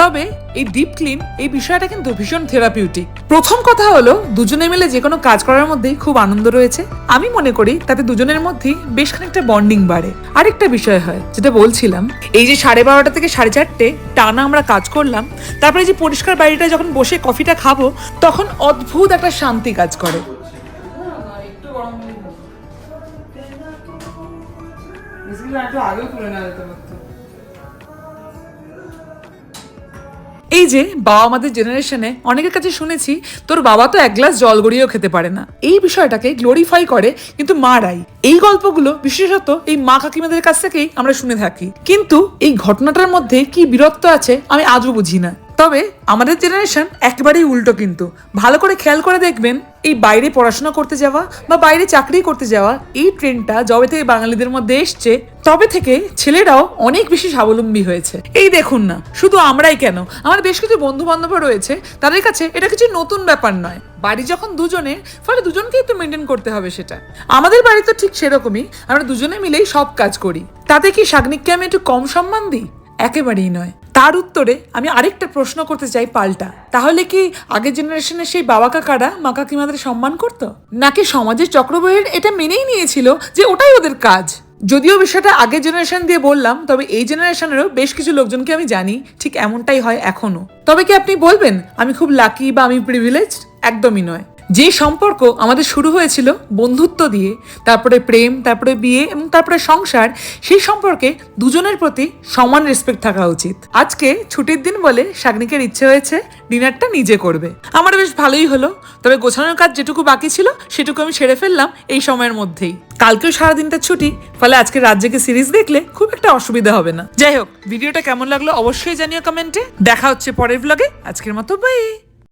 তবে এই deep clean এই বিষয়টা কিন্তু ভীষণ থেরাপিউটিক। প্রথম কথা হলো, দুজনে মিলে যে কোনো কাজ করার মধ্যেই খুব আনন্দ রয়েছে। আমি মনে করি তাতে দুজনের মধ্যেই বেশ খানিকটা বন্ডিং বাড়ে। আরেকটা বিষয় হয়, যেটা বলছিলাম, এই যে 12:30 থেকে 4:30 টানা আমরা কাজ করলাম, তারপরে যে পরিষ্কার বাড়িটা যখন বসে কফিটা খাবো, তখন অদ্ভুত একটা শান্তি কাজ করে। এই যে বাবা আমাদের জেনারেশনে অনেকের কাছে শুনেছি, তোর বাবা তো এক গ্লাস জল গড়িয়েও খেতে পারে না। এই বিষয়টাকে গ্লোরিফাই করে কিন্তু মারাই। এই গল্পগুলো বিশেষত এই মা কাকিমাদের কাছ থেকেই আমরা শুনে থাকি, কিন্তু এই ঘটনাটার মধ্যে কি বীরত্ব আছে আমি আজও বুঝি না। তবে আমাদের জেনারেশন একেবারেই উল্টো। কিন্তু ভালো করে খেয়াল করে দেখবেন, এই বাইরে পড়াশোনা করতে যাওয়া বা বাইরে চাকরি করতে যাওয়া এই ট্রেন্ডটা যবে থেকে বাঙালিদের মধ্যে এসছে, তবে থেকে ছেলেরাও অনেক বেশি স্বাবলম্বী হয়েছে। এই দেখুন না, শুধু আমরাই কেন, আমার বেশ কিছু বন্ধু বান্ধব রয়েছে, তাদের কাছে এটা কিছু নতুন ব্যাপার নয়। বাড়ি যখন দুজনের, ফলে দুজনকেই তো মেনটেন করতে হবে সেটা। আমাদের বাড়ি তো ঠিক সেরকমই, আমরা দুজনে মিলেই সব কাজ করি। তাতে কি শাগনিককে আমি একটু কম সম্মান দিই? একেবারেই নয়। তার উত্তরে আমি আরেকটা প্রশ্ন করতে চাই পাল্টা, তাহলে কি আগের জেনারেশনের সেই বাবা কাকারা মা কাকিমাদের সম্মান করতো, নাকি সমাজের চক্রবইয়ের এটা মেনেই নিয়েছিল যে ওটাই ওদের কাজ? যদিও বিষয়টা আগের জেনারেশন দিয়ে বললাম, তবে এই জেনারেশনেরও বেশ কিছু লোকজনকে আমি জানি ঠিক এমনটাই হয় এখনো। তবে কি আপনি বলবেন আমি খুব লাকি বা আমি প্রিভিলেজড? একদমই নয়। যে সম্পর্ক আমাদের শুরু হয়েছিল বন্ধুত্ব দিয়ে, তারপরে প্রেম, তারপরে বিয়ে এবং তারপরে সংসার, সেই সম্পর্কে দুজনের প্রতি সমান রেসপেক্ট থাকা উচিত। আজকে ছুটির দিন বলে শাগনিকের ইচ্ছে হয়েছে ডিনারটা নিজে করবে। আমার বেশ ভালোই হলো। তবে গোছানোর কাজ যেটুকু বাকি ছিল সেটুকু আমি সেরে ফেললাম এই সময়ের মধ্যেই। কালকেও সারাদিনটা ছুটি, ফলে আজকে রাত জেগে সিরিজ দেখলে খুব একটা অসুবিধা হবে না। যাই হোক, ভিডিওটা কেমন লাগলো অবশ্যই জানিও কমেন্টে। দেখা হচ্ছে পরের ব্লগে। আজকের মতো বাই।